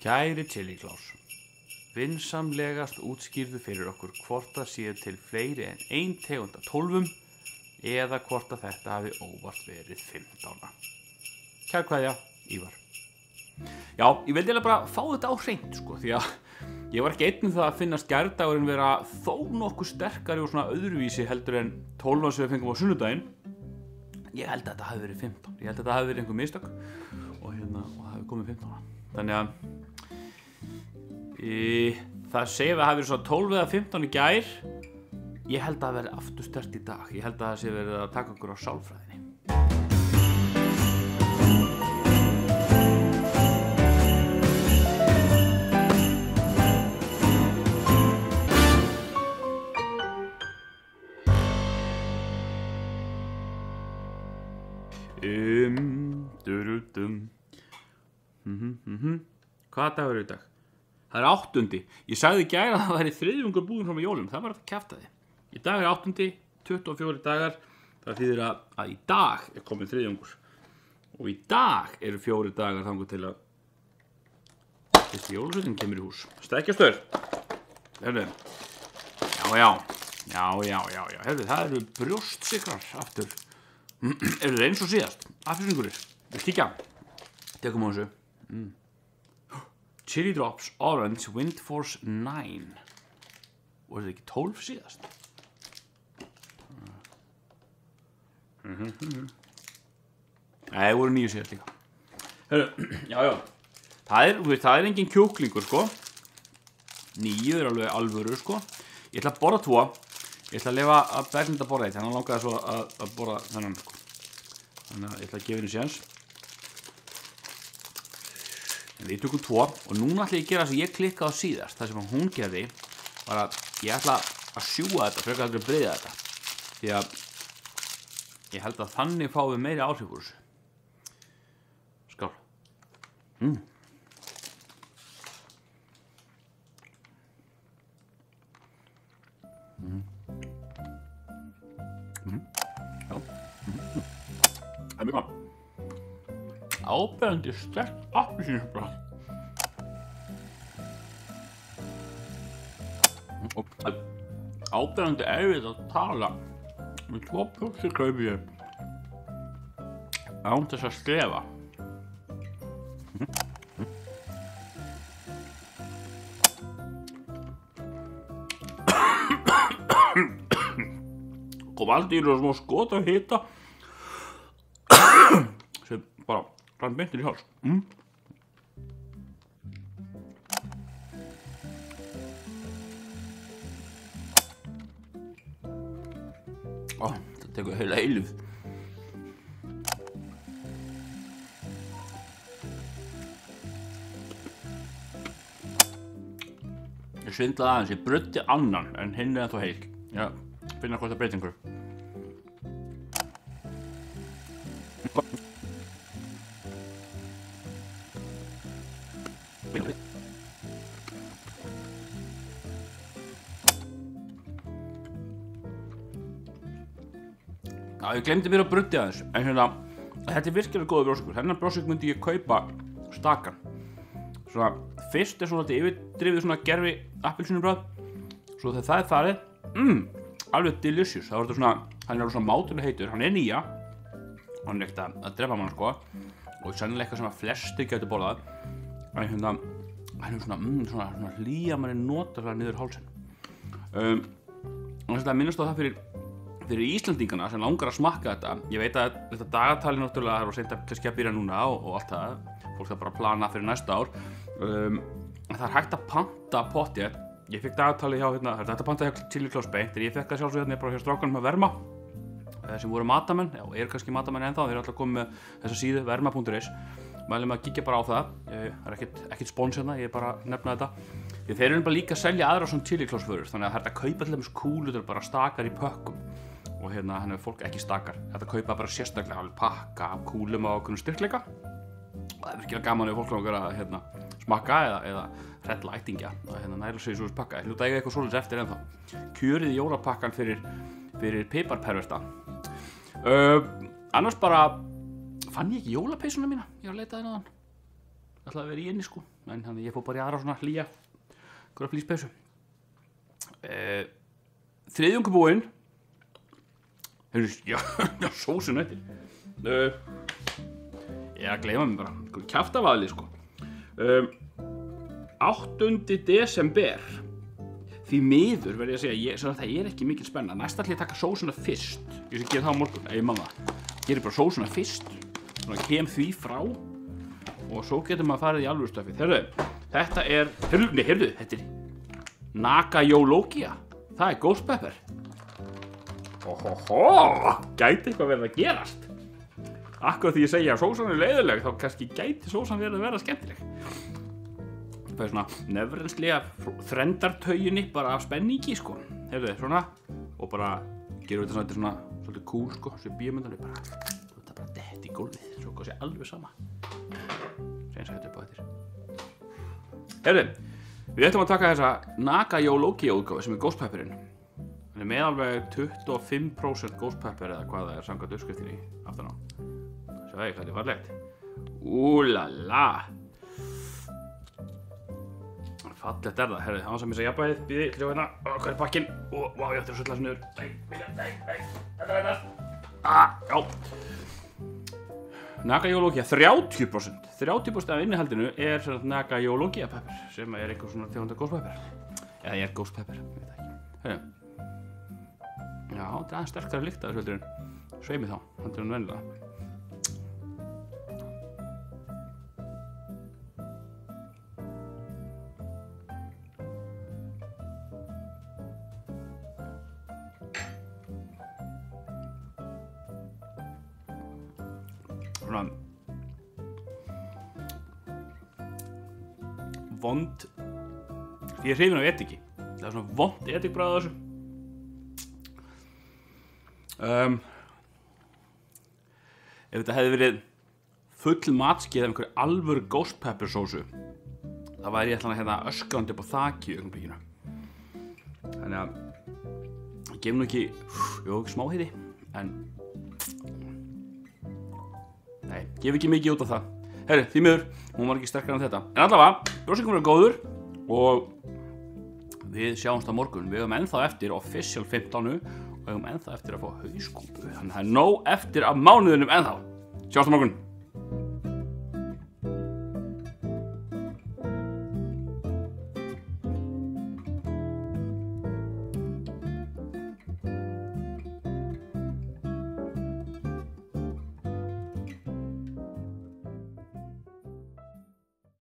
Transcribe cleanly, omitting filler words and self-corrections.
Kæri Chili Claus, vinsamlegast útskýrðu fyrir okkur hvort það séu til fleiri en ein tegund af 12 eða hvort að þetta hafi óvart verið 15. Kær kveðja, Ívar. Já, ég vildi eiginlega bara fá þetta á hreint, sko, því að ég var ekki einn það að finnast gærdagurinn vera þó nokkuð sterkari og svona öðruvísi heldur en 12 sem við fengum á sunnudaginn. Ég held að þetta hafi verið 15. Ég held að þetta hafi verið einhver mistök og það hafi komið 15. Þannig að það segir að það hafi verið svona 12 eða 15 í gær. Ég held að það verið aftur sterkt í dag. Ég held að það sé verið að taka okkur á sálfræðinni. Hvaða dagur er í dag? Það er 8. Ég sagði í gær að það væri þriðjungur búinn fram á jólum. Það var að kjaftaði. Í dag er 8. 24 dagar. Það þýðir að í dag er komið þriðjungur. Og í dag eru 4 dagar þangað til að fyrsti jólasveinninn kemur í hús. Stekkjastöður. Herðu. Já. Herðu, það eru brjóstsikrar aftur. Eru þeir eins og síðast? Aftursingurir. Við kíkja. Tekum á þessu. Chili Drops Orange Wind Force 9. Og er þetta ekki 12 síðast? Nei, það voru 9 síðast líka. Herru, já. Það er engin kjúklingur, sko. 9 er alveg alvöru, sko. Ég ætla að borða 2. Ég ætla að leyfa að Berglind að borða 1. Hann langaði svo að borða þennan, sko. Þannig að ég ætla að gefa henni séns. Við tökum 2 og núna ætla ég að gera það sem ég klikkaði á síðast. Það sem hún gerði var að ég ætla að sjúga þetta frekar heldur að breiða þetta. Því að ég held að þannig fáum við meiri áhrif úr þessu. Skál. Já. Það er mjög gott. Áberandi sterkt appelsínubragð. Og áberandi erfitt að tala með 2 pulsur kaupi ég án þess að skrefa. Kom aldrei í smá skot af hita sem bara rann beint inn í háls. Það tekur heila eilífð. Ég svindlaði aðeins, ég bruddi annan en hinn er ennþá heil. Já, finna hvort það breyti einhverju. Já, ég glemdi mér að bruddi aðeins, en þetta er virkilega góður brjósikur. Þennan brjósik myndi ég kaupa stakan. Svona, fyrst er svona yfirdrifið svona gerfi appelsínubragð. Svo þegar það er farið, alveg delicious. Það var þetta svona, hann er svona mátulega heitur, hann er 9. Hann er ekkert að drepa mann, sko. Og sennilega eitthvað sem að flestir getur borðað. En hann er svona hlýja manni notalega niður hálsinn. Og þetta minnast á það fyrir Íslendingana sem langar að smakka þetta. Ég veit að þetta dagatali náttúrulega það var seint að kannski að byrja núna og allt það. Fólk það bara að plana fyrir næsta ár. En það er hægt að panta pottið. Ég fekk dagatali hjá það er hægt að panta hjá Chili Claus beint. Ég fekk það sjálfsögðu bara hjá strákanum að Verma sem voru matamenn, eru kannski matamenn ennþá. Þeir eru alltaf komið með þessa síðu verma.is. Mælum að kíkja bara á það. Það er ekkert spons hérna, ég er bara að nefna þetta. Því þeir eru bara líka að selja aðra svona Chili Claus vörur, þannig að það er hægt að kaupa til dæmis kúlur bara stakar í pökkum. Og hérna er fólk ekki stakar. Þetta kaupa bara sérstaklega alveg pakka af kúlum á okkur styrkleika. Og það er virkilega gaman ef fólk langar að smakka eða hrella ættingja og næla sig í svoleiðis pakka. Ég hluta eiga eitthvað svoleiðis eftir ennþá. Kjörið í jólapakkan fyrir piparperverta. Annars bara fann ég ekki jólapeysuna mína. Ég var að leita þér áðan. ætlaði að vera í inni sko, en þannig ég fór bara í aðra svona hlýja flíspeysu. Þriðjungur búinn. Já, sósun eftir. Ég að gleyma mér bara, kjaftavaðli sko. 8. desember. Því miður verð ég að segja, það ekki mikil spenna. Næst ætla ég að taka sósuna fyrst. Ég sé gera það á morgun, ef ég man það. Gerir bara sósuna fyrst, svona kem því frá og svo getur maður farið í alvöru stöfið. Þetta er, þetta er Naga Yologia. Það er Ghost Pepper. Gæti eitthvað verið að gerast. Akkurat því ég segja að sósan er leiðileg, þá kannski gæti sósan verið að vera skemmtileg. Það er svona nefrenslega þrendartauginni bara af spenningi sko. Svona. Og bara gerum við þetta svona svolítið cool sko, svo bíómyndan bara dett í gólfið, svo hvað sé alveg sama. Seins að þetta upp á eftir. Við ætlum að taka þessa Naga Yologia útgáfu sem er Ghost Pepperinn. Hann er með alveg 25% Ghost Pepper eða hvað það er samkvæmt uppskriftinni aftan á. Sjá hvað þetta er fallegt. Úlala. Fallegt er það. Herðu, án sem ég segja jafnvægið, býði, hljóð hérna. Hvað er pakkinn? Vá, ég ætti að sulla þessu niður. Nei. Þetta. Já. Naga Yologia, 30%. 30% af innihaldinu er Naga Yologia pepper, sem er einhver svona tegund af Ghost Pepper. Eða ég er Ghost Pepper, ég veit ekki. Herðu. Já, þetta er aðeins sterkari lykt af þessu heldur en sveimi þá, heldur en venjulega. Svona vond, ég er hrifinn af ediki. Það er svona vond edikbragð á þessu. Ef þetta hefði verið full matskeið af einhverju alvöru Ghost Pepper sósu, þá væri ég ætla hérna öskrandi upp á þaki í augnablikinu. Þannig að ég gef nú ekki smá hiti, en nei, gef ekki mikið út af það. Herri, því miður, hún var ekki sterkari en þetta. En allavega, brjósingum er góður og við sjáumst á morgun. Við höfum ennþá eftir official 15 og við höfum ennþá eftir að fá hauskúpu. Þannig að það er nóg eftir af mánuðinum ennþá. Sjáumst á morgun.